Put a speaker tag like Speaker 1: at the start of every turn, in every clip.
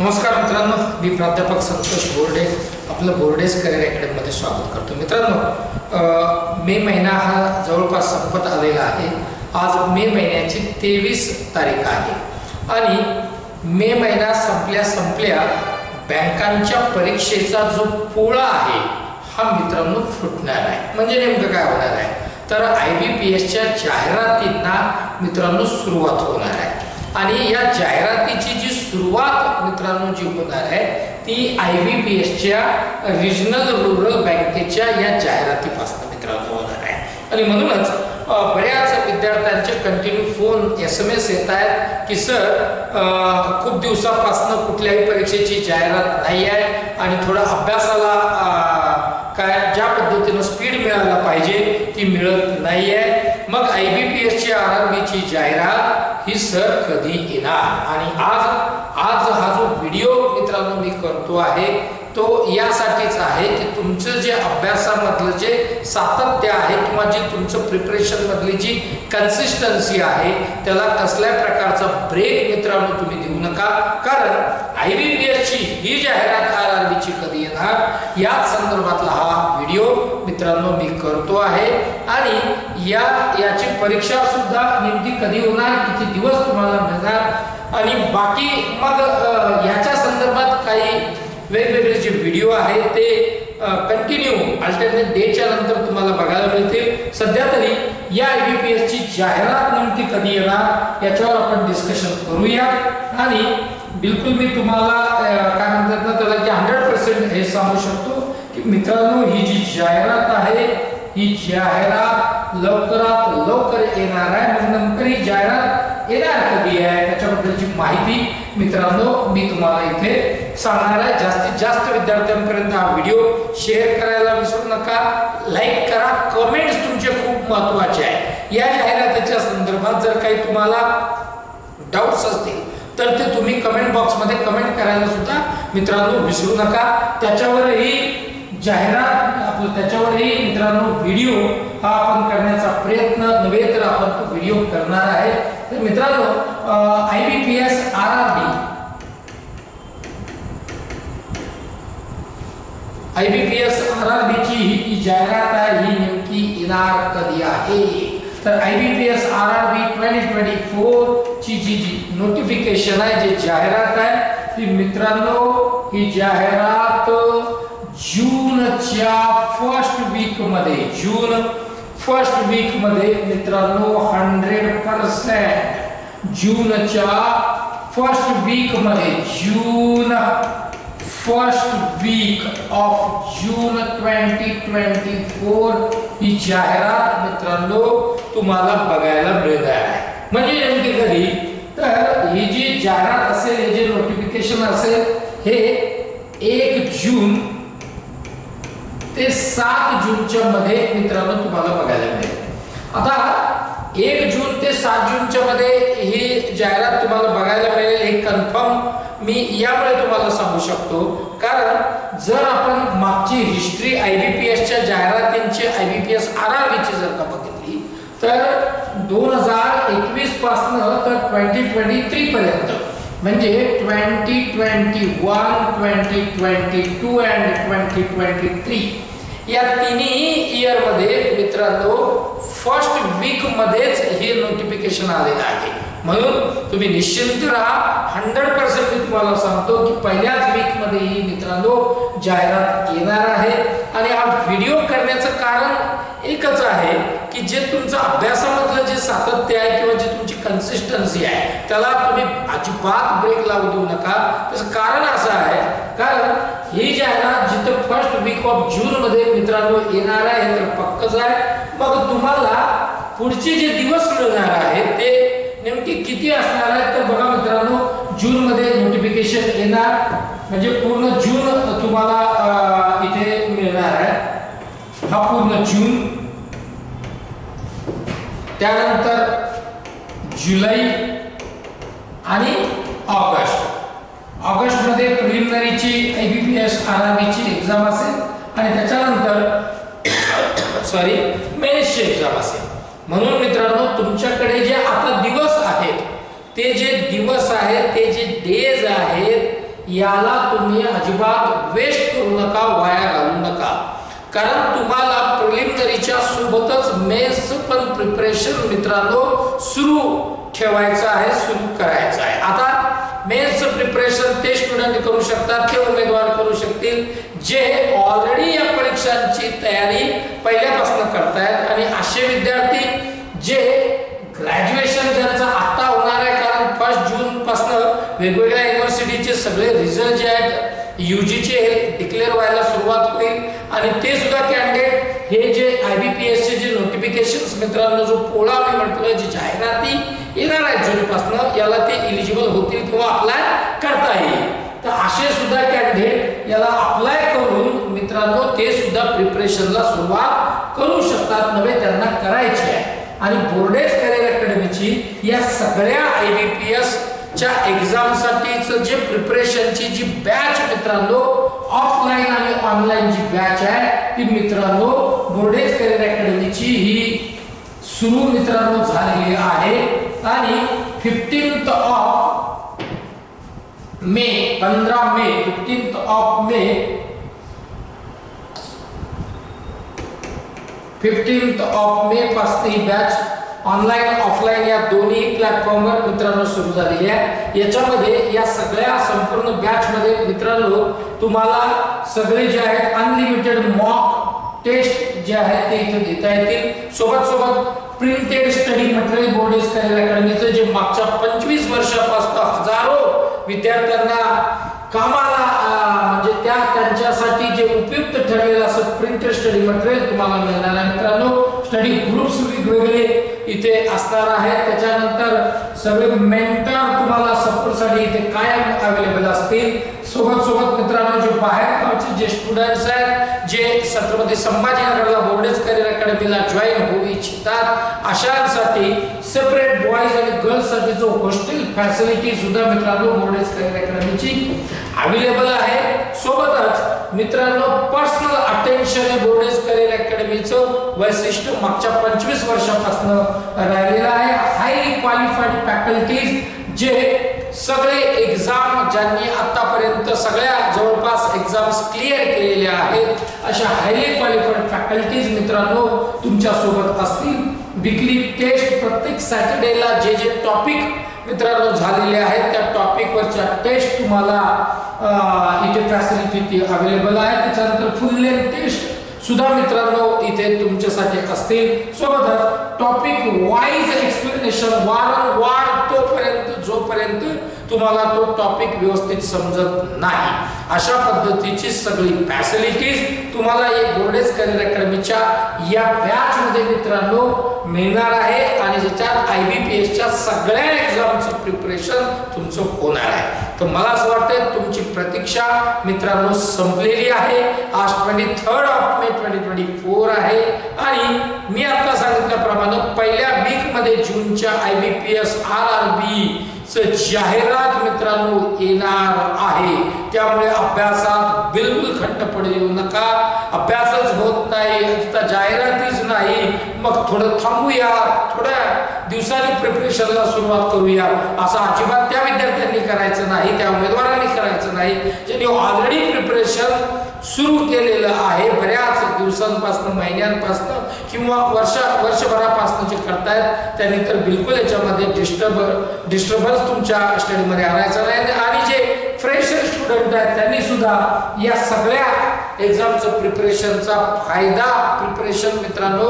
Speaker 1: नमस्कार मित्रांनो, मी प्राध्यापक संतोष बोर्डे आपलं बोर्डेस करिअर अकॅडमीमध्ये स्वागत करतो। मित्रांनो, मे महिना हा जवळपास संपत आलेला आहे। आज मे महिन्याची 23 तारीख आहे आणि मे महिना संपल्या बँकांच्या परीक्षेचा जो पोळा आहे हा मित्रांनो फुटणार आहे। म्हणजे नेमकं काय होणार आहे तर IBPSच्या जाहिरातींना मित्रांनो सुरुवात होणार आहे आणि या जाहिरातीची जी सुरुवात मित्रांनो जी होणार आहे ती IBPSच्या रिजनल रूरल बँकेच्या या जाहिरातीपासून मित्रांनो होणार आहे। आणि म्हणूनच बऱ्याच विद्यार्थ्यांचे कंटिन्यू फोन SMS येत आहेत की सर खूप दिवसापासून कुठल्याही परीक्षेची जाहिरात नाही आहे आणि थोडा अभ्यासाला काय ज्या पद्धतीने स्पीड मिळायला पाहिजे ती मिळत नाही आहे। मग IBPSची RRBची जाहिरात ही सर कधी येणार आणि आज हा जो व्हिडिओ मित्रांनो मी करतो आहे तो यासाठीच आहे की तुमचं जे अभ्यासामधलं जे सातत्य आहे किंवा जे तुमचं प्रिपरेशन मधली जी कन्सिस्टन्सी आहे त्याला कसल्या प्रकारचा ब्रेक मित्रांनो तुम्ही देऊ नका। कारण IBPSची ही जाहिरात RRBची कधी येणार या संदर्भातला हा व्हिडिओ मित्रांनो मी करतो आहे आणि याची परीक्षा सुद्धा नेमकी कधी होणार, किती दिवस तुम्हाला मिळणार आणि बाकी मग याच्या संदर्भात काही वेगवेगळे जे व्हिडिओ आहेत ते कंटिन्यू अल्टरनेट डेच्या नंतर तुम्हाला बघायला मिळतील। सध्या तरी या IBPSची जाहिरात नेमकी कधी येणार याच्यावर आपण डिस्कशन करूया आणि बिलकुल मी तुम्हाला काय म्हणतात ना त्याला की 100% हे सांगू शकतो की मित्रांनो ही जी जाहिरात आहे ही जाहिरात लवकरात लवकर येणार आहे। मग नेमकं ही जाहिरात येणार कधी आहे त्याच्याबद्दलची माहिती मित्रांनो मी तुम्हाला इथे सांगणार आहे। जास्तीत जास्त विद्यार्थ्यांपर्यंत हा व्हिडिओ शेअर करायला विसरू नका, लाईक करा, कमेंट्स तुमचे खूप महत्त्वाचे आहे। या जाहिरातीच्या संदर्भात जर काही तुम्हाला डाउट्स असतील तर ते तुम्ही कमेंट बॉक्समध्ये कमेंट करायला सुद्धा मित्रांनो विसरू नका। त्याच्यावरही त्याच्यावरही मित्रांनो व्हिडिओ हा आपण करण्याचा प्रयत्न नव्हे तर आपण तो व्हिडिओ करणार आहे। तर मित्रांनो IBPS RRB ची ही जाहिरात आहे ही नेमकी येणार कधी आहे तर IBPS RRB 2024 ची जी नोटिफिकेशन आहे जे जाहिरात आहे ती मित्रांनो ही जाहिरात जूनच्या फर्स्ट वीक मध्ये मित्रांनो 100% जूनच्या फर्स्ट वीक मध्ये फर्स्ट वीक ऑफ जून 2024 ही जाहिरात मित्रांनो तुम्हाला बघायला मिळणार आहे। म्हणजे नेमकी कधी तर ही जी जाहिरात असेल हे जे नोटिफिकेशन असेल हे 1 जून ते 7 जूनच्या मध्ये मित्रांनो तुम्हाला बघायला मिळेल। आता 1 जून ते 7 जूनच्या मध्ये ही जाहिरात तुम्हाला बघायला मिळेल हे कन्फर्म मी यामुळे तुम्हाला सांगू शकतो कारण जर आपण मागची हिस्ट्री IBPSच्या जाहिरातींची IBPS RRBची जर का बघितली तर 2021 पासून तर 2023 पर्यंत म्हणजे 2021, 2022 and 2023 या तिन्ही इयर मध्ये मित्रांनो फर्स्ट वीक मध्येच हे नोटिफिकेशन आलेलं आहे। म्हणून तुम्ही निश्चिंत राहा, 100% मी तुम्हाला सांगतो की पहिल्याच वीक मध्ये ही मित्रांनो जाहिरात येणार आहे। आणि हा व्हिडिओ करण्याचं कारण एकच आहे की जे तुमचं अभ्यासामधलं जे सातत्य आहे किंवा जे तुमची कन्सिस्टन्सी आहे त्याला तुम्ही अजिबात ब्रेक लावू देऊ नका। त्याचं कारण असं आहे कारण ही जाहिरात जिथं फर्स्ट वीक ऑफ जून मध्ये मित्रांनो येणार आहे तर पक्कच आहे। मग तुम्हाला पुढचे जे दिवस मिळणार आहे ते नेमकी किती असणार आहे तर बघा मित्रांनो जून मध्ये नोटिफिकेशन येणार म्हणजे पूर्ण जून तुम्हाला इथे मिळणार आहे। हा पूर्ण जून, त्यानंतर जुलै आणि ऑगस्ट मध्ये प्रिलिमिनरीची IBPS RRBची एग्जाम असेल आणि त्याच्यानंतर मेन्सची एग्जाम असेल। म्हणून मित्रांनो तुमच्याकडे जे आता दिवस आहेत ते जे दिवस आहेत ते जे डेज आहेत याला तुम्ही अजिबात वेस्ट करू नका, वाया घालू नका, कारण तुम्हाला प्रिलिमिनरीच्या सोबतच मेन्स पण प्रिपरेशन मित्रांनो सुरू ठेवायचं आहे, सुरू करायचं आहे. आता मेन्स प्रिपरेशन ते स्टुडंट करू शकतात, ते उमेदवार करू शकतील जे ऑलरेडी या परीक्षांची तयारी पहिल्यापासून करतायत, आणि असे विद्यार्थी जे ग्रॅज्युएशन ज्यांचं आता होणार आहे, कारण 1 जून पासून वेगवेगळ्या युनिव्हर्सिटीचे सगळे रिझल्ट जे आहेत यूजीचे हे डिक्लेअर व्हायला सुरुवात होईल, आणि ते सुद्धा कॅन्डिडेट हे जे IBPS चे जे नोटिफिकेशन्स मित्रांनो जो पोळा मी म्हटलं जी जाहिराती येणार आहे जून पासून, याला ते एलिजिबल होतील किंवा अप्लाय करता येईल. तर असे सुद्धा कॅन्डिडेट याला अप्लाय करून मित्रांनो ते सुद्धा प्रिपरेशनला सुरुवात करू शकतात, नव्हे त्यांना करायची आहे. आणि बोर्डेज करिअर अकॅडमीची या सगळ्या IBPS च्या एक्झाम साठीच जे प्रिपरेशनची जी बॅच मित्रांनो ऑफलाईन आणि ऑनलाईन जी बॅच आहे ती मित्रांनो बोर्डेज करिअर अकॅडमीची ही सुरू मित्रांनो झालेली आहे. आणि 15th of May 15 may 15th of May 15th of May पासून ही बॅच ऑनलाईन ऑफलाईन या दोन्ही प्लॅटफॉर्मवर मित्रांनो सुरू झालेली आहे. याच्यामध्ये या सगळ्या संपूर्ण बॅच मध्ये मित्रांनो तुम्हाला सगळे जे आहेत अनलिमिटेड मॉक टेस्ट जे आहेत ते इथे देता येतील. सोबत प्रिंटेड स्टडी मटेरियल बोर्डेज करिअर अकॅडमीचं जे मागच्या 25 वर्षापासून हजारो विद्यार्थ्यांना कामाला म्हणजे त्यांच्यासाठी जे उपयुक्त ठरलेलं असं प्रिंटेड स्टडी मटेरियल तुम्हाला मिळणार आहे मित्रांनो. स्टडी ग्रुप्स वेगवेगळे इथे असणार आहेत. त्याच्यानंतर सगळे मेंटर तुम्हाला सपोर्टसाठी इथे कायम अवेलेबल असतील. सोबत मित्रांनो जे बाहेरचे जे स्टुडंट्स आहेत जे छत्रपती संभाजीनगरला बोर्डेज करिअर अकॅडमीला जॉईन होऊ इच्छितात अशांसाठी सेपरेट बॉईज आणि गर्ल्स साठी जो हॉस्टेल फॅसिलिटी सुद्धा मित्रांनो बोर्डेज करिअर अकॅडमीची अवेलेबल आहे. सोबतच मित्रांनो पर्सनल अटेन्शन बोर्डेज करिअर अकॅडमीचं वैशिष्ट्य मागच्या 25 वर्षापासून राहिलेलं आहे. हायली क्वालिफाईड फॅकल्टीज जे सगळे एक्झाम ज्यांनी आतापर्यंत सगळ्या जवळपास एक्झाम्स क्लिअर केलेल्या आहेत अशा हायली क्वालिफाईड फॅकल्टीज मित्रांनो तुमच्या सोबत असतील. वीकली टेस्ट प्रत्येक सॅटर्डेला जे टॉपिक मित्रांनो झालेले आहेत त्या टॉपिक वरच्या टेस्ट तुम्हाला इथे फॅसिलिटी अवेलेबल आहे. त्याच्यानंतर फुल लेंथ टेस्ट सुद्धा मित्रांनो इथे तुमच्यासाठी असतील. सोबतच टॉपिक वाईज एक्सप्लेनेशन वारंवार जोपर्यंत तुम्हाला तो टॉपिक व्यवस्थित समजत नाही अशा पद्धतीची सगळी फॅसिलिटीज तुम्हाला एक बोर्डेज करिअर अकॅडमीच्या या बॅच मध्ये मित्रांनो मिळणार आहे. आणि ज्याच्यात IBPS च्या सगळ्या एक्झामचं प्रिपरेशन तुमचं होणार आहे. तर मला असं वाटतं तुमची प्रतीक्षा मित्रांनो संपलेली आहे. आज 23rd ऑफ मे 2024 आहे. आणि मी आता सांगितल्याप्रमाणे पहिल्या वीक मध्ये जूनच्या IBPS RRB जाहिरात मित्रांनो येणार आहे. त्यामुळे अभ्यासात बिलकुल खंड पडू देऊ नका. अभ्यासच होत नाही, जाहिरातीच नाही, मग थोडं थांबूया, थोड्या दिवसांनी प्रिपरेशनला सुरुवात करूया असं अजिबात त्या विद्यार्थ्यांनी करायचं नाही, त्या उमेदवारांनी करायचं नाही. ज्यांनी ऑलरेडी प्रिपरेशन सुरू केलेलं आहे बऱ्याच दिवसांपासून महिन्यांपासून किंवा वर्षभरापासून जे करतायत त्यांनी तर बिलकुल याच्यामध्ये डिस्टर्बन्स तुमच्या स्टडीमध्ये आणायचा नाही. आणि जे फ्रेशर स्टुडंट आहेत त्यांनी सुद्धा या सगळ्या एक्झामचं प्रिपरेशनचा फायदा प्रिपरेशन मित्रांनो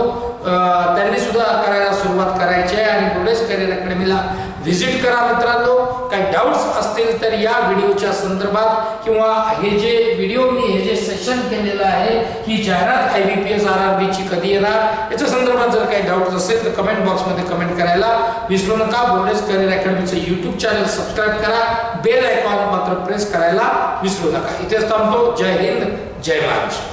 Speaker 1: त्यांनी सुद्धा करायला सुरुवात करायची आहे. आणि बोर्डेज करिअर अकॅडमीला व्हिजिट करा मित्रांनो. काही डाऊट्स असतील तर या व्हिडिओच्या संदर्भात किंवा हे जे व्हिडिओ मी हे जे सेशन केलेलं आहे की जाहिरात IBPS RRB ची कधी येणार याच्या संदर्भात जर काही डाऊट्स असेल तर कमेंट बॉक्समध्ये कमेंट करायला विसरू नका. बोर्डेज करिअर अकॅडमीचं YouTube चॅनल सबस्क्राईब करा. बेल आयकॉन मात्र प्रेस करायला विसरू नका. इथेच थांबतो. जय हिंद, जय महाराष्ट्र.